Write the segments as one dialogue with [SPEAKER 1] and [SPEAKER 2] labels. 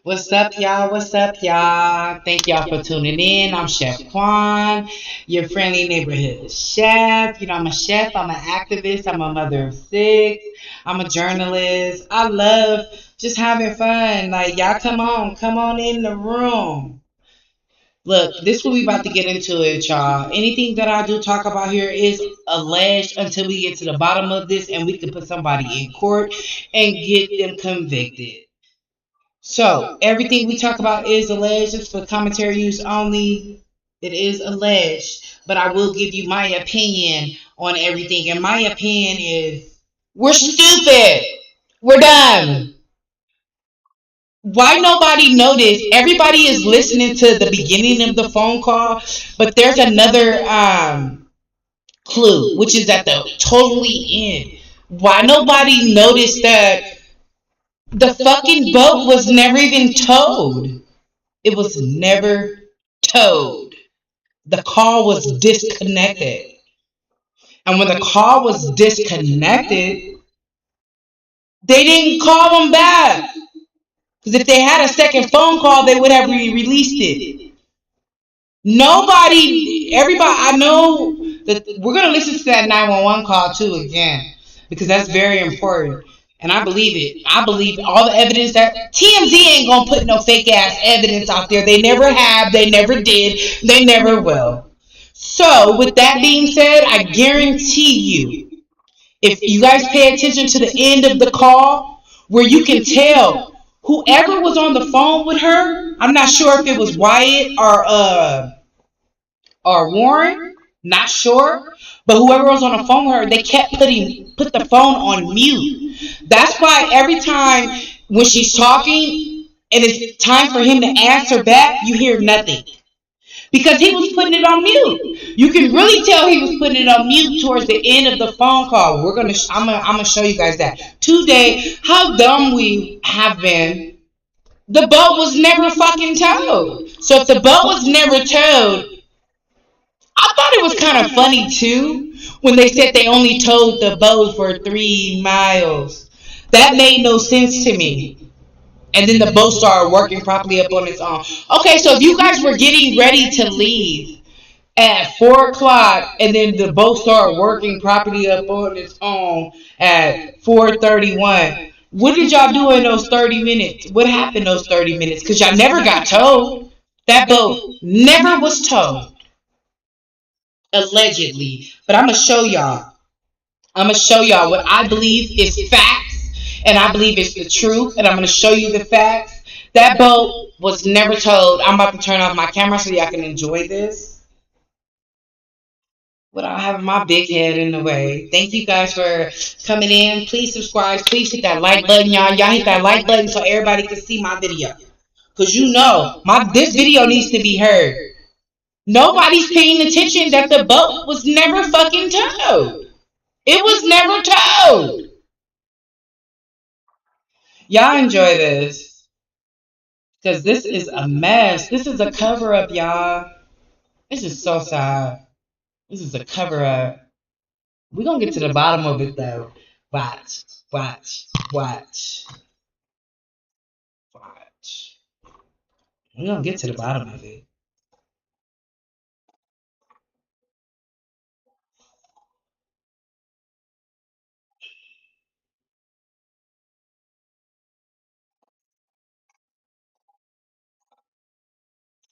[SPEAKER 1] What's up, y'all? What's up, y'all? Thank y'all for tuning in. I'm Chef Quan, your friendly neighborhood chef. You know, I'm a chef, I'm an activist, I'm a mother of six, I'm a journalist. I love just having fun. Like, y'all come on in the room. Look, this what we about to get into it, y'all. Anything that I do talk about here is alleged until we get to the bottom of this and we can put somebody in court and get them convicted. So everything we talk about is alleged. It's for commentary use only. It is alleged, but I will give you my opinion on everything. And my opinion is we're stupid. We're dumb. Why nobody noticed? Everybody is listening to the beginning of the phone call, but there's another clue, which is at the totally end. Why nobody noticed that the fucking boat was never even towed? It was never towed. The call was disconnected. And when the call was disconnected, they didn't call them back. Because if they had a second phone call, they would have released it. Nobody, everybody, I know that we're going to listen to that 911 call too again. Because that's very important. And I believe it. I believe all the evidence that TMZ ain't going to put no fake ass evidence out there. They never have. They never did. They never will. So, with that being said, I guarantee you, if you guys pay attention to the end of the call, where you can tell whoever was on the phone with her, I'm not sure if it was Wyatt or Warren, not sure, but whoever was on the phone with her, they kept put the phone on mute. That's why every time when she's talking and it's time for him to answer back, you hear nothing because he was putting it on mute. You can really tell he was putting it on mute towards the end of the phone call. I'm gonna show you guys that today. How dumb we have been. The boat was never fucking towed. So if the boat was never towed, I thought it was kind of funny too when they said they only towed the boat for 3 miles. That made no sense to me. And then the boat started working properly up on its own. Okay, so if you guys were getting ready to leave at 4 o'clock, and then the boat started working properly up on its own at 4:31. What did y'all do in those 30 minutes? What happened those 30 minutes? Because y'all never got towed. That boat never was towed, allegedly. But I'm gonna show y'all. I'm gonna show y'all what I believe is facts, and I believe it's the truth. And I'm gonna show you the facts. That boat was never towed. I'm about to turn off my camera so y'all can enjoy this without having my big head in the way. Thank you guys for coming in. Please subscribe. Please hit that like button, y'all. Y'all hit that like button so everybody can see my video. Cause you know my this video needs to be heard. Nobody's paying attention that the boat was never fucking towed. It was never towed. Y'all enjoy this. Cause this is a mess. This is a cover up, y'all. This is so sad. This is a cover up. We're gonna get to the bottom of it though. Watch, watch, watch, watch. We're gonna get to the bottom of it.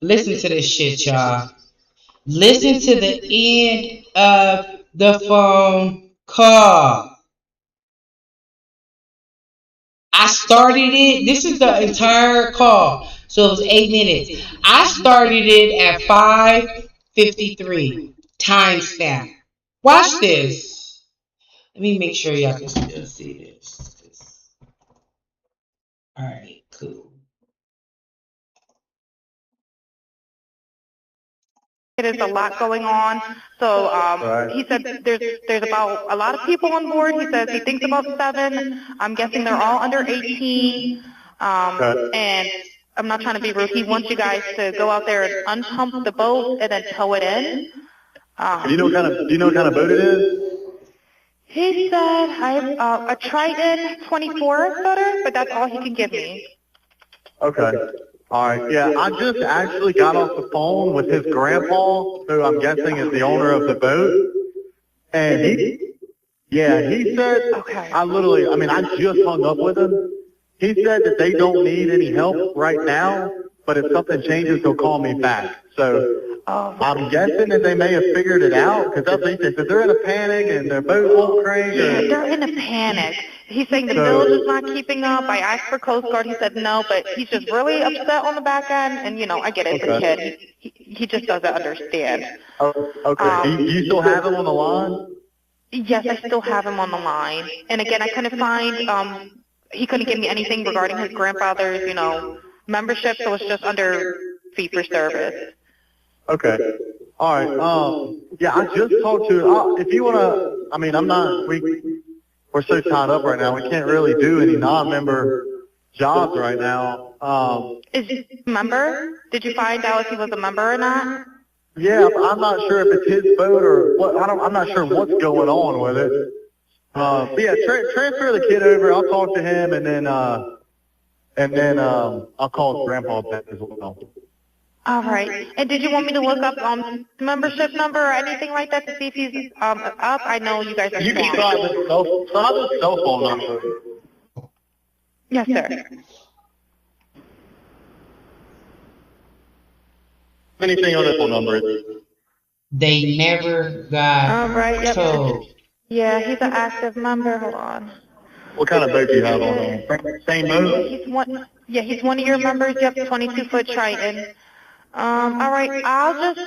[SPEAKER 1] Listen to this shit, y'all. Listen to the end of the phone call. I started it. This is the entire call. So it was 8 minutes. I started it at 5:53. Timestamp. Watch this. Let me make sure y'all can still see this. Alright, cool.
[SPEAKER 2] There's a lot going on. So he said there's about a lot of people on board. He says he thinks about 7. I'm guessing they're all under 18. And I'm not trying to be rude. He wants you guys to go out there and unpump the boat and then tow it in.
[SPEAKER 3] Do you know what kind of boat it is?
[SPEAKER 2] He said a Triton 24 footer, but that's all he can give me.
[SPEAKER 3] Okay. All right. Yeah, I just actually got off the phone with his grandpa, who I'm guessing is the owner of the boat, and he said,
[SPEAKER 2] Okay.
[SPEAKER 3] I just hung up with him. He said that they don't need any help right now, but if something changes, he'll call me back. So I'm guessing that they may have figured it out, because that's what he said. So they're in a panic and their boat won't crank.
[SPEAKER 2] Yeah, they're in a panic. He's saying the bilge is not keeping up. I asked for Coast Guard. He said no, but he's just really upset on the back end. And, I get it. It's a kid. He just doesn't understand.
[SPEAKER 3] Oh, okay. Do you still have him on the line?
[SPEAKER 2] Yes, I still have him on the line. And again, I couldn't find, he couldn't give me anything regarding his grandfather's, membership, so it's just under fee for service.
[SPEAKER 3] Okay. All right. Yeah, I just talked to, if you want to, we're so tied up right now, we can't really do any non-member jobs right now.
[SPEAKER 2] Is he a member? Did you find out if he was a member or not?
[SPEAKER 3] Yeah, I'm not sure if it's his boat or what. I'm not sure what's going on with it. But yeah, transfer the kid over. I'll talk to him, and then I'll call his grandpa back as well.
[SPEAKER 2] All right. And did you want me to look up membership number or anything like that to see if he's up? I know you guys are
[SPEAKER 3] You can
[SPEAKER 2] strong.
[SPEAKER 3] try the cell phone number.
[SPEAKER 2] Yes, sir.
[SPEAKER 3] Anything on this phone number?
[SPEAKER 1] They never got
[SPEAKER 2] All right. Yep.
[SPEAKER 1] told.
[SPEAKER 2] Yeah, he's an active member. Hold on.
[SPEAKER 3] What kind of boat do you have on him? Same boat?
[SPEAKER 2] He's one of your members. Yep, 22-foot Triton. All right, I'll just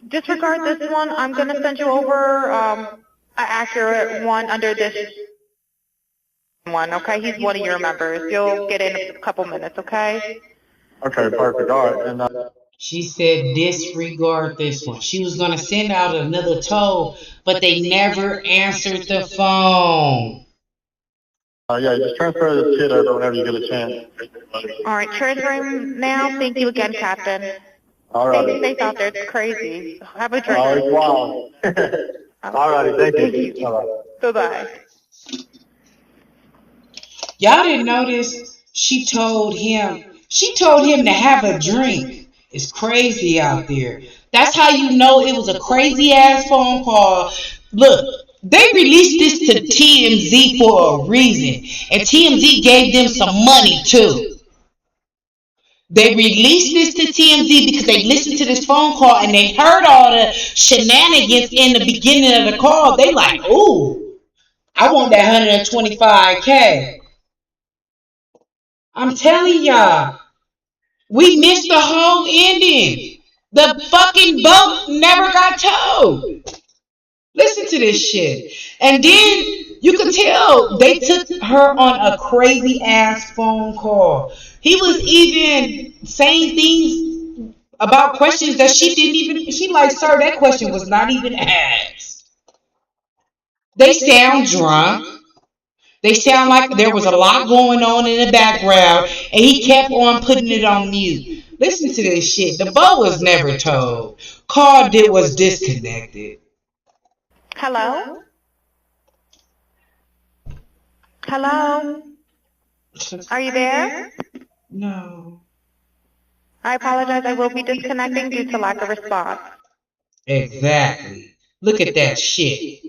[SPEAKER 2] disregard this one. I'm going to send you over an accurate one under this one, okay? He's one of your members. You'll get in a couple minutes, okay?
[SPEAKER 3] Okay, perfect. All right. And
[SPEAKER 1] She said disregard this one. She was gonna send out another tow, but they never answered the phone.
[SPEAKER 3] yeah, just transfer this kid over whenever you get a chance.
[SPEAKER 2] All right, transferring now. Thank you again, Captain.
[SPEAKER 3] All right.
[SPEAKER 2] Stay safe out there. It's crazy. Have a drink.
[SPEAKER 3] Oh, it's wild. All righty, thank you.
[SPEAKER 2] Bye-bye.
[SPEAKER 1] Y'all didn't notice she told him to have a drink. It's crazy out there. That's how you know it was a crazy ass phone call. Look, they released this to TMZ for a reason. And TMZ gave them some money too. They released this to TMZ because they listened to this phone call and they heard all the shenanigans in the beginning of the call. They like, ooh, I want that 125K. I'm telling y'all, we missed the whole ending. The fucking boat never got towed. Listen to this shit. And then you could tell they took her on a crazy ass phone call. He was even saying things about questions that she didn't even, she like, sir, that question was not even asked. They sound drunk. They sound like there was a lot going on in the background, and he kept on putting it on mute. Listen to this shit. The boat was never told. Call did was disconnected.
[SPEAKER 2] Hello? Hello? Are you there?
[SPEAKER 1] No.
[SPEAKER 2] I apologize. I will be disconnecting due to lack of response.
[SPEAKER 1] Exactly. Look at that shit.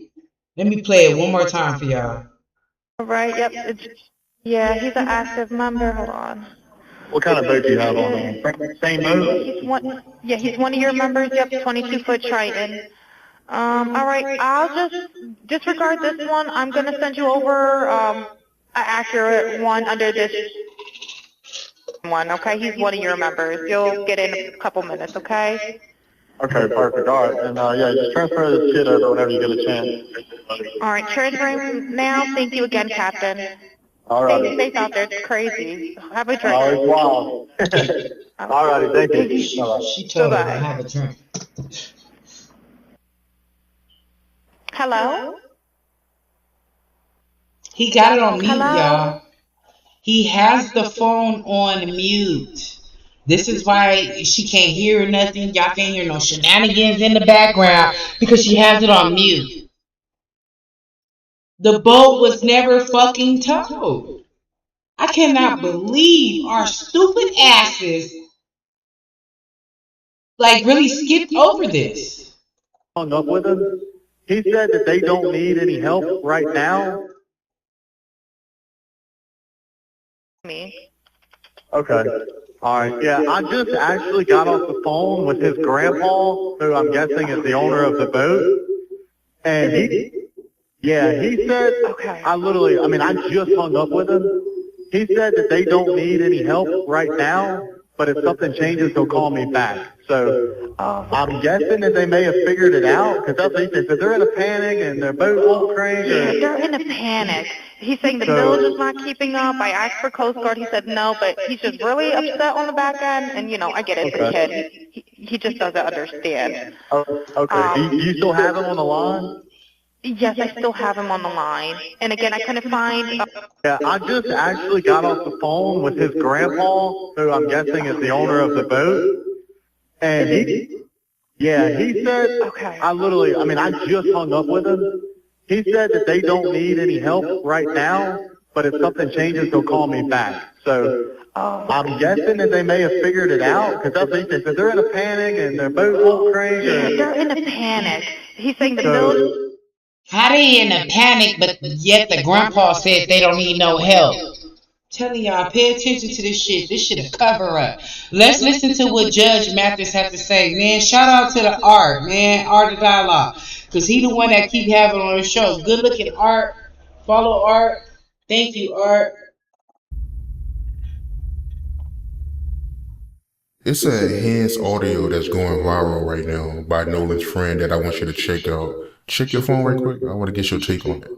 [SPEAKER 1] Let me play it one more time for y'all.
[SPEAKER 2] All right. Yep. Yeah, he's an active member. Hold on.
[SPEAKER 3] What kind of boat do you have on him? Same boat?
[SPEAKER 2] He's one of your members. Yep, 22-foot Triton. All right, I'll just disregard this one. I'm going to send you over an accurate one under this one, okay? He's one of your members. You'll get in a couple minutes, okay?
[SPEAKER 3] Okay, perfect. All right. And yeah, just transfer this kid over whenever you get a chance.
[SPEAKER 2] All right, transferring now. Thank you again, Captain.
[SPEAKER 3] All right.
[SPEAKER 2] Stay safe out there. It's crazy. Have a drink.
[SPEAKER 3] Oh, it's wild. All righty. Thank you.
[SPEAKER 1] She told her to have a drink.
[SPEAKER 2] Hello?
[SPEAKER 1] He got it on mute,
[SPEAKER 2] Hello?
[SPEAKER 1] y'all. He has the phone on mute. This is why she can't hear nothing. Y'all can't hear no shenanigans in the background because she has it on mute. The boat was never fucking towed. I cannot believe our stupid asses like really skipped over this.
[SPEAKER 3] Hung up with him. He said that they don't need any help right now.
[SPEAKER 2] Me.
[SPEAKER 3] Okay. All right. Yeah, I just actually got off the phone with his grandpa, who I'm guessing is the owner of the boat, and he said,
[SPEAKER 2] Okay.
[SPEAKER 3] I just hung up with him. He said that they don't need any help right now, but if something changes, he'll call me back. So I'm guessing that they may have figured it out, because that's what he said. So they're in a panic and their boat won't crank.
[SPEAKER 2] Yeah, they're in a panic. He's saying the bilge is not keeping up. I asked for Coast Guard. He said no, but he's just really upset on the back end. And, you know, I get it. It's a kid. He just doesn't understand.
[SPEAKER 3] Okay. Do you still have him on the line?
[SPEAKER 2] Yes, I still have him on the line. And again, I couldn't find...
[SPEAKER 3] Yeah, I just actually got off the phone with his grandpa, who I'm guessing is the owner of the boat. And he said,
[SPEAKER 2] Okay.
[SPEAKER 3] I just hung up with him. He said that they don't need any help right now, but if something changes, he'll call me back. So I'm guessing that they may have figured it out, because that's what he said. So they're in a panic and their boat won't crank.
[SPEAKER 2] Yeah, they're in a panic. He's saying the bilge...
[SPEAKER 1] How they in a panic, but yet the grandpa said they don't need no help. Telling y'all, pay attention to this shit. This shit a cover up. Let's listen to what Judge Mathis had to say, man. Shout out to the Art, man, Art of Dialogue, cause he the one that keep having on the show. Good looking Art. Follow Art. Thank you, Art.
[SPEAKER 4] It's a enhanced audio that's going viral right now by Nolan's friend that I want you to check out. Check your phone right quick. I want to get your take on it.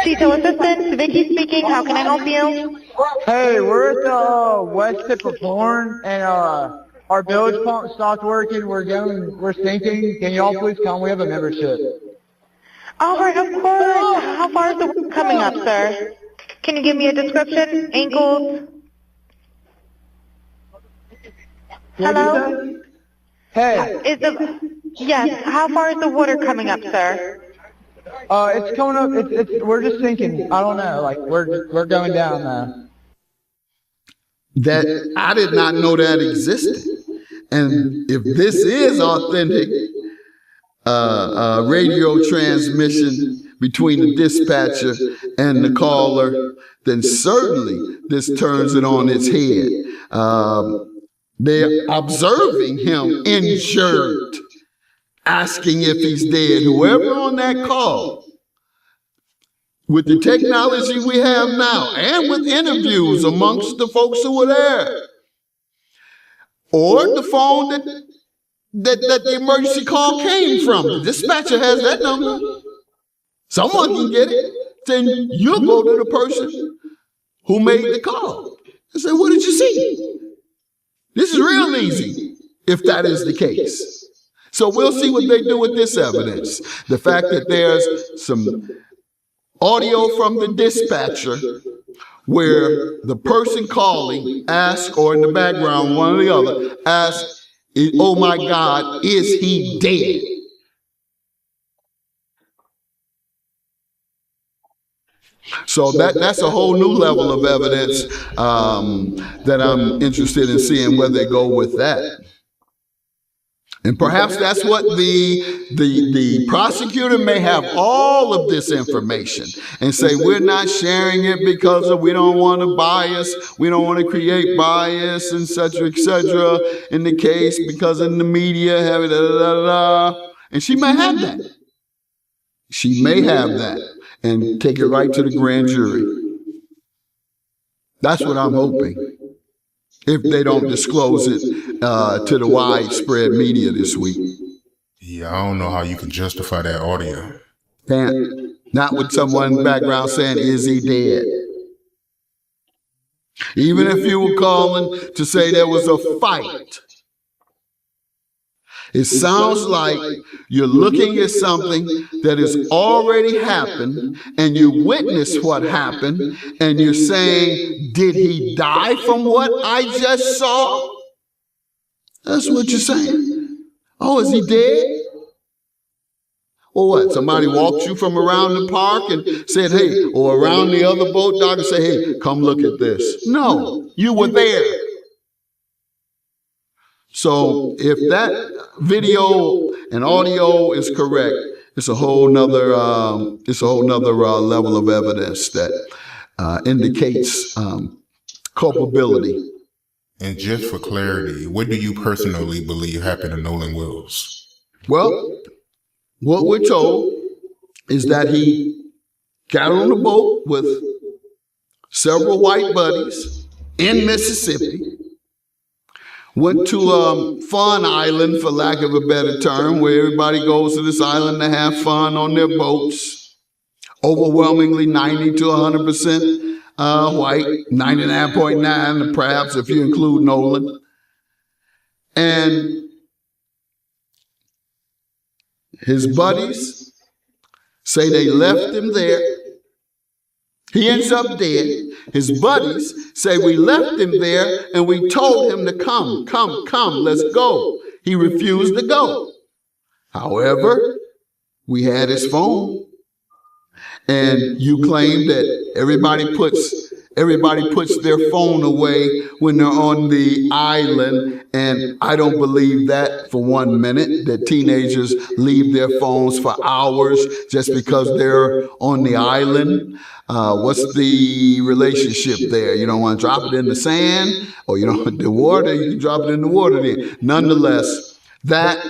[SPEAKER 2] Detail assistant, Vicky speaking. How can I help you?
[SPEAKER 5] Hey, we're at the west tip of Horn, and our bilge pump stopped working. We're sinking. Can y'all please come? We have a membership.
[SPEAKER 2] All right, of course. How far is the work coming up, sir? Can you give me a description? Ankles? Hello?
[SPEAKER 5] Hey,
[SPEAKER 2] Yes, how far is the water coming up, sir?
[SPEAKER 5] it's coming up. We're just sinking. I don't know. Like we're going down now.
[SPEAKER 6] That I did not know that existed. And if this is authentic radio transmission between the dispatcher and the caller, then certainly this turns it on its head. They're observing him injured, asking if he's dead. Whoever on that call, with the technology we have now, and with interviews amongst the folks who were there, or the phone that the emergency call came from, the dispatcher has that number. Someone can get it. Then you'll go to the person who made the call and say, what did you see? This is real easy, if that is the case. So we'll see what they do with this evidence. The fact that there's some audio from the dispatcher where the person calling asks, or in the background, one or the other, asks, oh my God, is he dead? So that's a whole new level of evidence that I'm interested in seeing where they go with that. And perhaps that's what the prosecutor may have all of this information and say, we're not sharing it because we don't want to bias, we don't want to create bias, et cetera, in the case, because in the media, and she may have that. She may have that and take it right to the grand jury. That's what I'm hoping, if they don't disclose it to the widespread media this week.
[SPEAKER 4] Yeah, I don't know how you can justify that audio.
[SPEAKER 6] Can't. Not with someone in the background saying, is he dead? Even if you were calling to say there was a fight, it sounds like you're looking at something that has already happened, and you witnessed what happened, and you're saying, did he die from what I just saw? That's what you're saying. Oh, is he dead? Or what? Somebody walked you from around the park and said, hey, or around the other boat dock and say, hey, come look at this. No, you were there. So if that video and audio is correct, it's a whole nother level of evidence that indicates culpability.
[SPEAKER 4] And just for clarity, what do you personally believe happened to Nolan Wills?
[SPEAKER 6] Well, what we're told is that he got on a boat with several white buddies in Mississippi, went to Fun Island, for lack of a better term, where everybody goes to this island to have fun on their boats. Overwhelmingly 90 to 100% white, 99.9 perhaps if you include Nolan. And his buddies say they left him there. He ends up dead. His buddies say we left him there and we told him to come, let's go. He refused to go. However, we had his phone. And you claim that everybody puts their phone away when they're on the island, and I don't believe that for 1 minute, that teenagers leave their phones for hours just because they're on the island. What's the relationship there? You don't want to drop it in the sand, or you don't want the water, you can drop it in the water then. Nonetheless, that,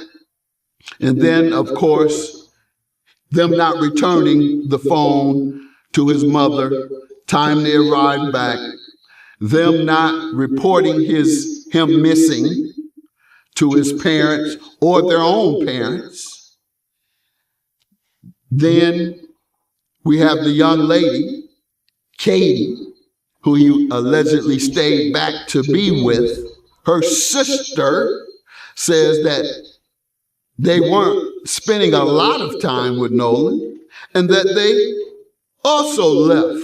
[SPEAKER 6] and then of course, them not returning the phone to his mother, time they arrived back, them not reporting him missing to his parents or their own parents. Then we have the young lady, Katie, who he allegedly stayed back to be with. Her sister says that they weren't spending a lot of time with Nolan, and that they also left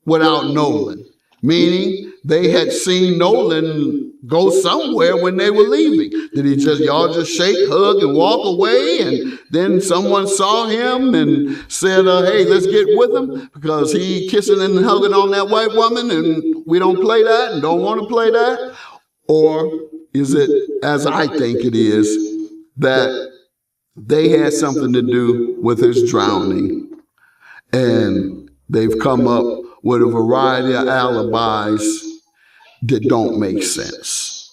[SPEAKER 6] without Nolan, meaning they had seen Nolan go somewhere when they were leaving. Did y'all just shake, hug, and walk away, and then someone saw him and said, hey, let's get with him because he kissing and hugging on that white woman and we don't play that and don't want to play that? Or is it, as I think it is, that they had something to do with his drowning, and they've come up with a variety of alibis that don't make sense.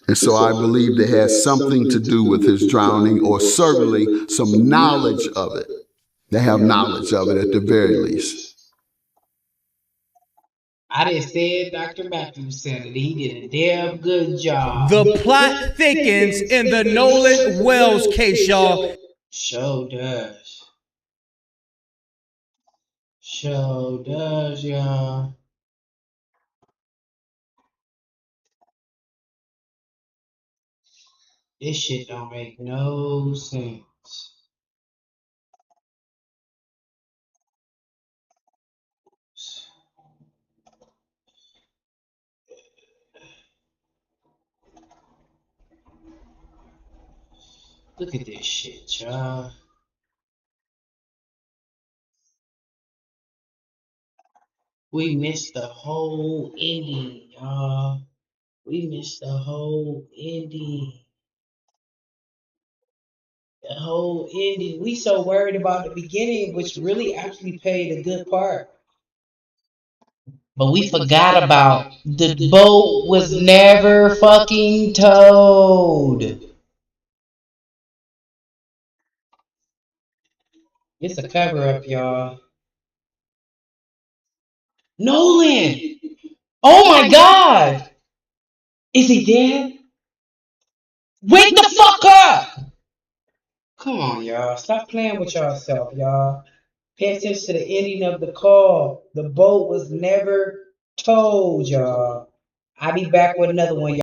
[SPEAKER 6] And so I believe they had something to do with his drowning, or certainly some knowledge of it. They have knowledge of it at the very least.
[SPEAKER 1] I just said Dr. Mathis said that he did a damn good job.
[SPEAKER 7] The plot thickens in the Nolan Wells case, y'all.
[SPEAKER 1] Show does. Show does, y'all. This shit don't make no sense. Look at this shit, y'all. We missed the whole ending, y'all. We missed the whole ending. The whole ending. We so worried about the beginning, which really actually played a good part. But we forgot about the boat was never fucking towed. It's a cover up, y'all. Nolan! Oh my god! Is he dead? Wake the fuck up! Come on, y'all. Stop playing with yourself, y'all. Pay attention to the ending of the call. The boat was never towed, y'all. I'll be back with another one, y'all.